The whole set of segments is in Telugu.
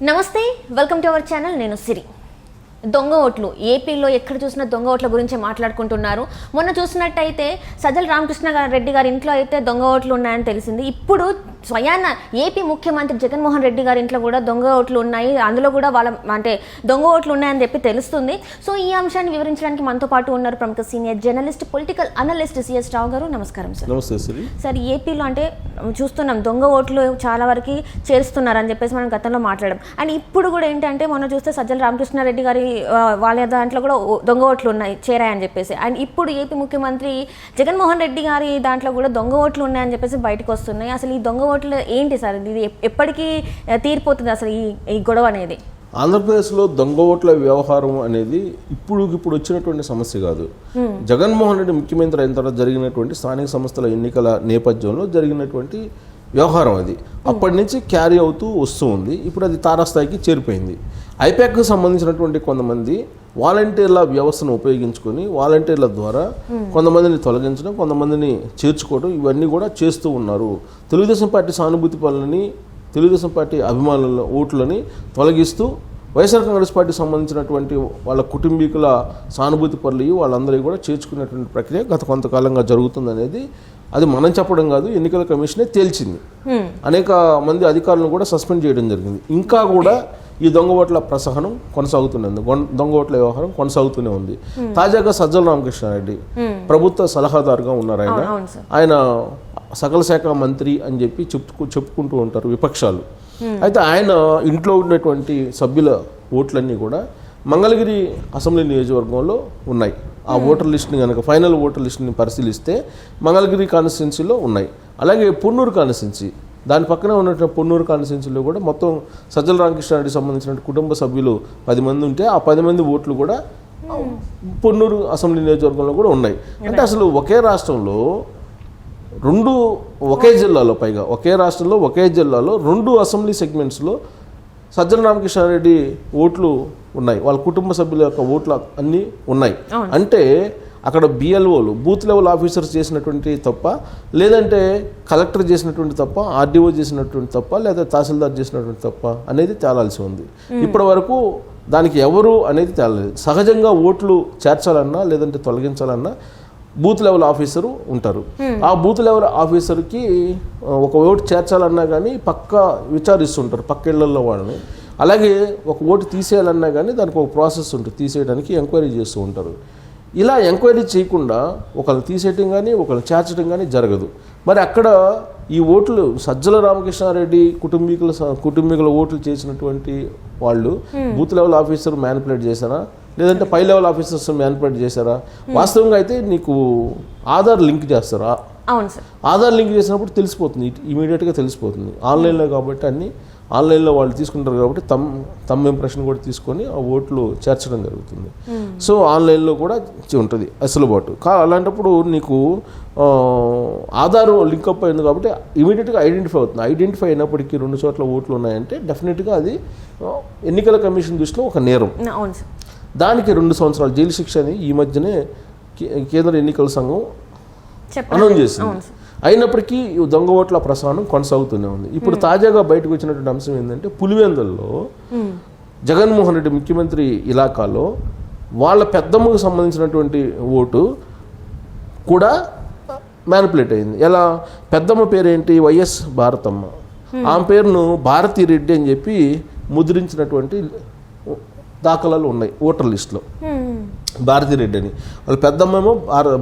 నమస్తే, వెల్కమ్ టు అవర్ ఛానల్. నేను సిరి. దొంగ ఓట్లు ఏపీలో ఎక్కడ చూసినా దొంగ ఓట్ల గురించి మాట్లాడుకుంటున్నారు. మొన్న చూసినట్టయితే సజ్జల రామకృష్ణారెడ్డి గారి ఇంట్లో అయితే దొంగ ఓట్లు ఉన్నాయని తెలిసింది. ఇప్పుడు స్వయాన ఏపీ ముఖ్యమంత్రి జగన్మోహన్ రెడ్డి గారి ఇంట్లో కూడా దొంగ ఓట్లు ఉన్నాయి, అందులో కూడా దొంగ ఓట్లు ఉన్నాయని చెప్పి తెలుస్తుంది. సో ఈ అంశాన్ని వివరించడానికి మనతో పాటు ఉన్నారు ప్రముఖ senior journalist, political analyst CS Rao గారు. నమస్కారం సార్. నమస్తే శ్రీ. సార్, ఏపీలో చూస్తున్నాం దొంగ ఓట్లు చాలా వరకు చేరుస్తున్నారని చెప్పేసి మనం గతంలో మాట్లాడాం. అండ్ ఇప్పుడు కూడా ఏంటంటే మొన్న చూస్తే సజ్జల రామకృష్ణారెడ్డి గారి వాళ్ళ దాంట్లో కూడా దొంగ ఓట్లు ఉన్నాయి, చేరాయని చెప్పేసి. అండ్ ఇప్పుడు ఏపీ ముఖ్యమంత్రి జగన్మోహన్ రెడ్డి గారి దాంట్లో కూడా దొంగ ఓట్లు ఉన్నాయని చెప్పేసి బయటకు వస్తున్నాయి. అసలు ఈ దొంగ ఓట్లు ఏంటి సార్? ఇది ఎప్పటికీ తీరిపోతుంది అసలు ఈ గొడవ అనేది? ఆంధ్రప్రదేశ్లో దొంగ ఓట్ల వ్యవహారం అనేది ఇప్పుడు వచ్చినటువంటి సమస్య కాదు. జగన్మోహన్ రెడ్డి ముఖ్యమంత్రి అయిన తర్వాత జరిగినటువంటి స్థానిక సంస్థల ఎన్నికల నేపథ్యంలో జరిగినటువంటి వ్యవహారం అది. అప్పటి నుంచి క్యారీ అవుతూ వస్తూ ఉంది. ఇప్పుడు అది తారాస్థాయికి చేరిపోయింది. ఐపాక్కి సంబంధించినటువంటి కొంతమంది వాలంటీర్ల వ్యవస్థను ఉపయోగించుకొని వాలంటీర్ల ద్వారా కొంతమందిని తొలగించడం, కొంతమందిని చేర్చుకోవడం, ఇవన్నీ కూడా చేస్తూ ఉన్నారు. తెలుగుదేశం పార్టీ సానుభూతి పనులని, తెలుగుదేశం పార్టీ అభిమానుల ఓట్లని తొలగిస్తూ వైఎస్ఆర్ కాంగ్రెస్ పార్టీకి సంబంధించినటువంటి వాళ్ళ కుటుంబీకుల సానుభూతి పనులు వాళ్ళందరూ కూడా చేర్చుకునేటువంటి ప్రక్రియ గత కొంతకాలంగా జరుగుతుందనేది అది మనం చెప్పడం కాదు, ఎన్నికల కమిషనే తేల్చింది. అనేక మంది అధికారులను కూడా సస్పెండ్ చేయడం జరిగింది. ఇంకా కూడా ఈ దొంగ ఓట్ల ప్రసహనం కొనసాగుతున్నది, దొంగ ఓట్ల వ్యవహారం కొనసాగుతూనే ఉంది. తాజాగా సజ్జల రామకృష్ణారెడ్డి ప్రభుత్వ సలహాదారుగా ఉన్నారు. ఆయన సకల శాఖ మంత్రి అని చెప్పి చెప్పుకుంటూ ఉంటారు విపక్షాలు. అయితే ఆయన ఇంట్లో ఉన్నటువంటి సభ్యుల ఓట్లన్నీ కూడా మంగళగిరి అసెంబ్లీ నియోజకవర్గంలో ఉన్నాయి. ఆ ఓటర్ లిస్ట్ని కనుక ఫైనల్ ఓటర్ లిస్ట్ని పరిశీలిస్తే మంగళగిరి కాన్స్టిట్యున్సీలో ఉన్నాయి. అలాగే పొన్నూరు కాన్స్టిట్యున్సీ, దాని పక్కనే ఉన్నటువంటి పొన్నూరు కాన్స్టిట్యున్సీలో కూడా మొత్తం సజ్జల రామకృష్ణారెడ్డికి సంబంధించిన కుటుంబ సభ్యులు 10 మంది ఉంటే ఆ 10 మంది ఓట్లు కూడా పొన్నూరు అసెంబ్లీ నియోజకవర్గంలో కూడా ఉన్నాయి. అంటే అసలు ఒకే రాష్ట్రంలో ఒకే జిల్లాలో, పైగా ఒకే రాష్ట్రంలో ఒకే జిల్లాలో 2 అసెంబ్లీ సెగ్మెంట్స్లో సజ్జల రామకృష్ణారెడ్డి ఓట్లు ఉన్నాయి, వాళ్ళ కుటుంబ సభ్యుల యొక్క ఓట్లు అన్నీ ఉన్నాయి. అంటే అక్కడ బిఎల్ఓలు, బూత్ లెవెల్ ఆఫీసర్స్ చేసినటువంటి తప్ప, లేదంటే కలెక్టర్ చేసినటువంటి తప్ప, ఆర్డీఓ చేసినటువంటి తప్ప, లేదా తహసీల్దార్ చేసినటువంటి తప్ప అనేది తేలాల్సి ఉంది. ఇప్పటి వరకు దానికి ఎవరు అనేది తేలలేదు. సహజంగా ఓట్లు చేర్చాలన్నా లేదంటే తొలగించాలన్నా బూత్ లెవెల్ ఆఫీసరు ఉంటారు. ఆ బూత్ లెవెల్ ఆఫీసర్కి ఒక ఓటు చేర్చాలన్నా కానీ పక్క విచారిస్తుంటారు పక్క ఇళ్లలో వాళ్ళని. అలాగే ఒక ఓటు తీసేయాలన్నా కానీ దానికి ఒక ప్రాసెస్ ఉంటుంది, తీసేయడానికి ఎంక్వైరీ చేస్తూ ఉంటారు. ఇలా ఎంక్వైరీ చేయకుండా ఒకళ్ళు తీసేయటం కానీ ఒకళ్ళు చేర్చడం కానీ జరగదు. మరి అక్కడ ఈ ఓట్లు సజ్జల రామకృష్ణారెడ్డి కుటుంబీకుల ఓట్లు చేసినటువంటి వాళ్ళు బూత్ లెవెల్ ఆఫీసర్ మ్యానిపులేట్ చేశారా, లేదంటే పై లెవెల్ ఆఫీసర్స్ మ్యానిపులేట్ చేశారా? వాస్తవంగా అయితే నీకు ఆధార్ లింక్ చేస్తారా? అవును సార్. ఆధార్ లింక్ చేసినప్పుడు తెలిసిపోతుంది, ఇమీడియట్గా తెలిసిపోతుంది. ఆన్లైన్లో కాబట్టి అన్నీ ఆన్లైన్లో వాళ్ళు తీసుకుంటారు కాబట్టి తమ్ ఇంప్రెషన్ కూడా తీసుకొని ఆ ఓట్లు చేర్చడం జరుగుతుంది. సో ఆన్లైన్లో కూడా ఉంటుంది అసలుబాటు. అలాంటప్పుడు నీకు ఆధార్ లింకప్ అయింది కాబట్టి ఇమీడియట్గా ఐడెంటిఫై అవుతుంది. ఐడెంటిఫై అయినప్పటికీ 2 చోట్ల ఓట్లు ఉన్నాయంటే డెఫినెట్గా అది ఎన్నికల కమిషన్ దృష్టిలో ఒక నేరం. దానికి 2 సంవత్సరాల జైలు శిక్ష అని ఈ మధ్యనే కేంద్ర ఎన్నికల సంఘం అనౌన్స్ చేసింది. అయినప్పటికీ దొంగ ఓట్ల ప్రసారం కొనసాగుతూనే ఉంది. ఇప్పుడు తాజాగా బయటకు వచ్చినటువంటి అంశం ఏంటంటే పులివెందుల్లో జగన్మోహన్ రెడ్డి ముఖ్యమంత్రి ఇలాకాలో వాళ్ళ పెద్దమ్మకు సంబంధించినటువంటి ఓటు కూడా మ్యానిపులేట్ అయింది. ఎలా? పెద్దమ్మ పేరేంటి? వైఎస్ భారతమ్మ. ఆమె పేరును భారతీ రెడ్డి అని చెప్పి ముద్రించినటువంటి దాఖలాలు ఉన్నాయి ఓటర్ లిస్టులో. భారతిరెడ్డి అని వాళ్ళ పెద్దమ్మేమో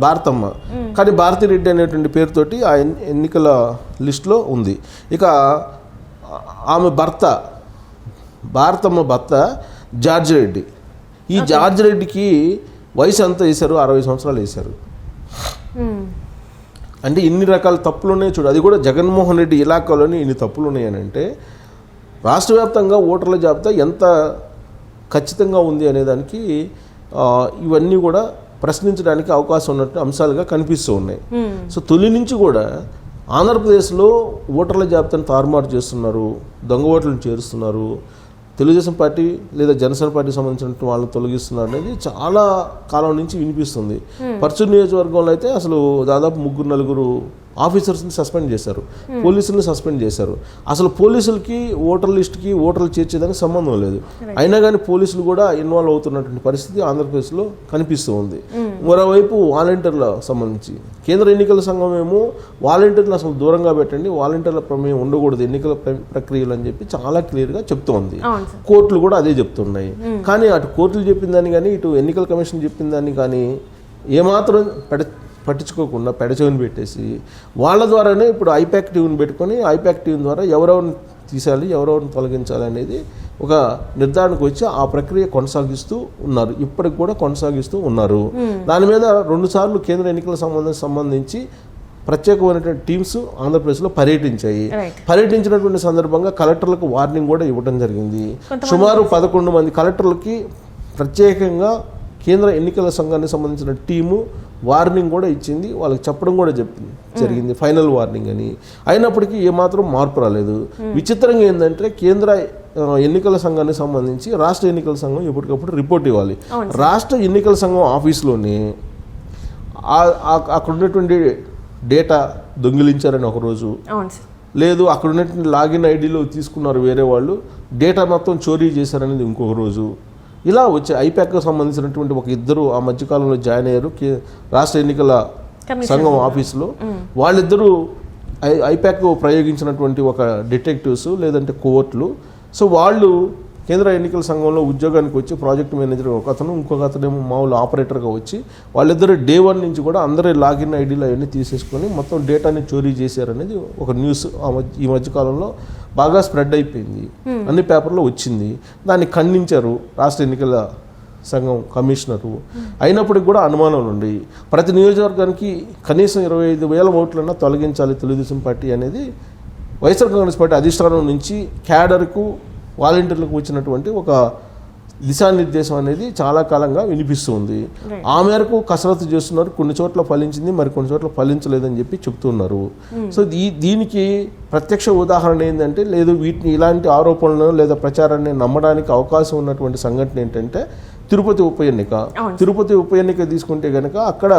భారతమ్మ, కానీ భారతిరెడ్డి అనేటువంటి పేరుతోటి ఆ ఎన్నికల లిస్టులో ఉంది. ఇక ఆమె భర్త, భారతమ్మ భర్త జార్జ్ రెడ్డి. ఈ జార్జ్ రెడ్డికి వయసు ఎంత వేశారు? 60 సంవత్సరాలు వేశారు. అంటే ఇన్ని రకాల తప్పులు ఉన్నాయి చూడు. అది కూడా జగన్మోహన్ రెడ్డి ఇలాకాలోని ఇన్ని తప్పులు ఉన్నాయని అంటే రాష్ట్ర వ్యాప్తంగా ఓటర్ల జాబితా ఎంత ఖచ్చితంగా ఉంది అనేదానికి ఇవన్నీ కూడా ప్రశ్నించడానికి అవకాశం ఉన్నట్టు అంశాలుగా కనిపిస్తూ ఉన్నాయి. సో తొలి నుంచి కూడా ఆంధ్రప్రదేశ్లో ఓటర్ల జాబితాను తారుమారు చేస్తున్నారు, దొంగ ఓట్లను చేరుస్తున్నారు, తెలుగుదేశం పార్టీ లేదా జనసేన పార్టీకి సంబంధించిన వాళ్ళని తొలగిస్తున్నారు అనేది చాలా కాలం నుంచి వినిపిస్తుంది. పర్చూరు నియోజకవర్గంలో అయితే అసలు దాదాపు 3-4 ఆఫీసర్స్ని సస్పెండ్ చేశారు, పోలీసులను సస్పెండ్ చేశారు. అసలు పోలీసులకి ఓటర్ లిస్ట్కి ఓటర్లు చేర్చేదానికి సంబంధం లేదు. అయినా కానీ పోలీసులు కూడా ఇన్వాల్వ్ అవుతున్నటువంటి పరిస్థితి ఆంధ్రప్రదేశ్లో కనిపిస్తూ ఉంది. మరోవైపు వాలంటీర్ల సంబంధించి కేంద్ర ఎన్నికల సంఘం ఏమో వాలంటీర్లు అసలు దూరంగా పెట్టండి, వాలంటీర్ల ప్రమేయం ఉండకూడదు ఎన్నికల ప్రక్రియలు అని చెప్పి చాలా క్లియర్గా చెప్తోంది. కోర్టులు కూడా అదే చెప్తున్నాయి. కానీ అటు కోర్టులు చెప్పిన దాన్ని కానీ ఇటు ఎన్నికల కమిషన్ చెప్పిన దాన్ని కానీ ఏమాత్రం పట్టించుకోకుండా పెడచెవిని పెట్టేసి వాళ్ళ ద్వారానే ఇప్పుడు ఐపాక్ టీవీని పెట్టుకొని ఐపాక్ టీవీ ద్వారా ఎవరెవరిని తీసేయాలి, ఎవరెవరిని తొలగించాలి అనేది ఒక నిర్ధారణకు వచ్చి ఆ ప్రక్రియ కొనసాగిస్తూ ఉన్నారు. ఇప్పటికి కూడా కొనసాగిస్తూ ఉన్నారు. దాని మీద 2 సార్లు కేంద్ర ఎన్నికల సంబంధించి ప్రత్యేకమైనటువంటి టీమ్స్ ఆంధ్రప్రదేశ్లో పర్యటించాయి. పర్యటించినటువంటి సందర్భంగా కలెక్టర్లకు వార్నింగ్ కూడా ఇవ్వడం జరిగింది. సుమారు 11 మంది కలెక్టర్లకి ప్రత్యేకంగా కేంద్ర ఎన్నికల సంఘానికి సంబంధించిన టీము వార్నింగ్ కూడా ఇచ్చింది. వాళ్ళకి చెప్పడం కూడా జరిగింది ఫైనల్ వార్నింగ్ అని. అయినప్పటికీ ఏమాత్రం మార్పు రాలేదు. విచిత్రంగా ఏంటంటే కేంద్ర ఎన్నికల సంఘానికి సంబంధించి రాష్ట్ర ఎన్నికల సంఘం ఎప్పటికప్పుడు రిపోర్ట్ ఇవ్వాలి. రాష్ట్ర ఎన్నికల సంఘం ఆఫీస్లోనే అక్కడ ఉన్నటువంటి డేటా దొంగిలించారని ఒకరోజు, లేదు అక్కడ ఉన్నటువంటి లాగిన్ ఐడీలో తీసుకున్నారు వేరే వాళ్ళు, డేటా మొత్తం చోరీ చేశారనేది ఇంకొక రోజు. ఇలా వచ్చే ఐపాక్కి సంబంధించినటువంటి ఒక ఇద్దరు ఆ మధ్యకాలంలో జాయిన్ అయ్యారు రాష్ట్ర ఎన్నికల సంఘం ఆఫీసులో. వాళ్ళిద్దరూ ఐపాక్ ప్రయోగించినటువంటి ఒక డిటెక్టివ్స్ లేదంటే కోర్టులు. సో వాళ్ళు కేంద్ర ఎన్నికల సంఘంలో ఉద్యోగానికి వచ్చి ప్రాజెక్ట్ మేనేజర్ ఒక అతను, ఇంకొక అతనేమో మామూలు ఆపరేటర్గా వచ్చి వాళ్ళిద్దరు డే 1 నుంచి కూడా అందరి లాగిన్ ఐడీలు అవన్నీ తీసేసుకొని మొత్తం డేటాని చోరీ చేశారనేది ఒక న్యూస్ ఈ మధ్యకాలంలో బాగా స్ప్రెడ్ అయిపోయింది. అన్ని పేపర్లో వచ్చింది. దాన్ని ఖండించారు రాష్ట్ర ఎన్నికల సంఘం కమిషనరు. అయినప్పటికీ కూడా అనుమానాలు ఉన్నాయి. ప్రతి నియోజకవర్గానికి కనీసం 25,000 ఓట్లన్నా తొలగించాలి తెలుగుదేశం పార్టీ అనేది వైఎస్ఆర్ కాంగ్రెస్ పార్టీ అధిష్టానం నుంచి క్యాడర్కు వాలంటీర్లకు వచ్చినటువంటి ఒక దిశానిర్దేశం అనేది చాలా కాలంగా వినిపిస్తుంది. ఆ మేరకు కసరత్తు చేస్తున్నారు. కొన్ని చోట్ల ఫలించింది, మరి కొన్ని చోట్ల ఫలించలేదని చెప్పి చెప్తున్నారు. సో దీనికి ప్రత్యక్ష ఉదాహరణ ఏంటంటే, లేదు వీటిని ఇలాంటి ఆరోపణలను లేదా ప్రచారాన్ని నమ్మడానికి అవకాశం ఉన్నటువంటి సంఘటన ఏంటంటే తిరుపతి ఉప ఎన్నిక. తిరుపతి ఉప ఎన్నిక తీసుకుంటే కనుక అక్కడ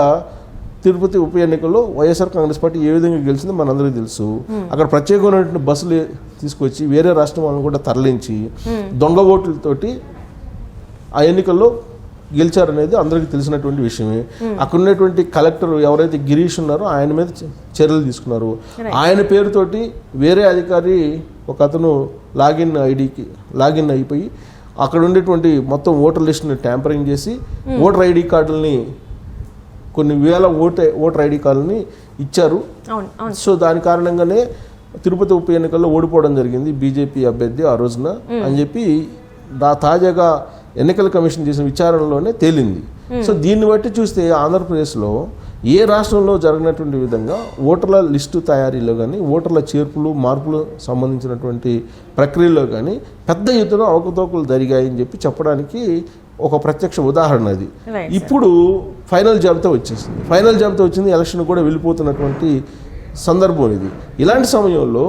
తిరుపతి ఉప ఎన్నికల్లో వైఎస్ఆర్ కాంగ్రెస్ పార్టీ ఏ విధంగా గెలిచిందో మనందరికీ తెలుసు. అక్కడ ప్రత్యేకమైనటువంటి బస్సులు తీసుకొచ్చి వేరే రాష్ట్రం వాళ్ళని కూడా తరలించి దొంగ ఓట్లతోటి ఆ ఎన్నికల్లో గెలిచారనేది అందరికీ తెలిసినటువంటి విషయమే. అక్కడ ఉన్నటువంటి కలెక్టర్ ఎవరైతే గిరీష్ ఉన్నారో ఆయన మీద చర్యలు తీసుకున్నారు. ఆయన పేరుతోటి వేరే అధికారి ఒక అతను లాగిన్ అయిపోయి అక్కడ ఉండేటువంటి మొత్తం ఓటర్ లిస్ట్ని ట్యాంపరింగ్ చేసి ఓటర్ ఐడి కార్డులని కొన్ని వేల ఓటర్ ఐడి కార్డులని ఇచ్చారు. సో దాని కారణంగానే తిరుపతి ఉప ఎన్నికల్లో ఓడిపోవడం జరిగింది బీజేపీ అభ్యర్థి ఆ రోజున అని చెప్పి తాజాగా ఎన్నికల కమిషన్ చేసిన విచారణలోనే తేలింది. సో దీన్ని బట్టి చూస్తే ఆంధ్రప్రదేశ్లో ఏ రాష్ట్రంలో జరిగినటువంటి విధంగా ఓటర్ల లిస్టు తయారీలో కానీ ఓటర్ల చేర్పులు మార్పులు సంబంధించినటువంటి ప్రక్రియలో కానీ పెద్ద ఎత్తున అవకతవకలు జరిగాయని చెప్పి చెప్పడానికి ఒక ప్రత్యక్ష ఉదాహరణ అది. ఇప్పుడు ఫైనల్ జాబితా వచ్చింది. ఎలక్షన్ కూడా వెళ్ళిపోతున్నటువంటి సందర్భం ఇది. ఇలాంటి సమయంలో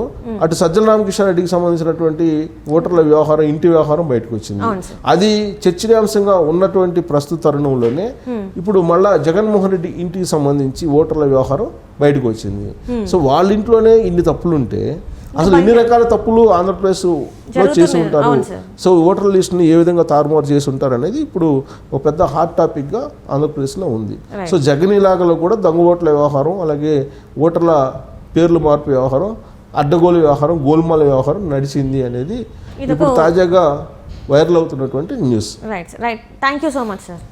అటు సజ్జల రామకృష్ణ రెడ్డికి సంబంధించినటువంటి ఓటర్ల వ్యవహారం, ఇంటి వ్యవహారం బయటకు వచ్చింది. అది చర్చనీయాంశంగా ఉన్నటువంటి ప్రస్తుత తరుణంలోనే ఇప్పుడు మళ్ళా జగన్మోహన్ రెడ్డి ఇంటికి సంబంధించి ఓటర్ల వ్యవహారం బయటకు వచ్చింది. సో వాళ్ళ ఇంట్లోనే ఇన్ని తప్పులుంటే అసలు ఎన్ని రకాల తప్పులు ఆంధ్రప్రదేశ్లో చేసి ఉంటారు. సో ఓటర్ లిస్ట్ని ఏ విధంగా తారుమారు చేసి ఉంటారు అనేది ఇప్పుడు ఒక పెద్ద హాట్ టాపిక్గా ఆంధ్రప్రదేశ్లో ఉంది. సో జగన్ ఇలాగలో కూడా దొంగ ఓట్ల వ్యవహారం, అలాగే ఓటర్ల పేర్లు మార్పు వ్యవహారం, అడ్డగోలు వ్యవహారం, గోల్మాల వ్యవహారం నడిచింది అనేది ఇప్పుడు తాజాగా వైరల్ అవుతున్నటువంటి news. Right. Thank you so much sir.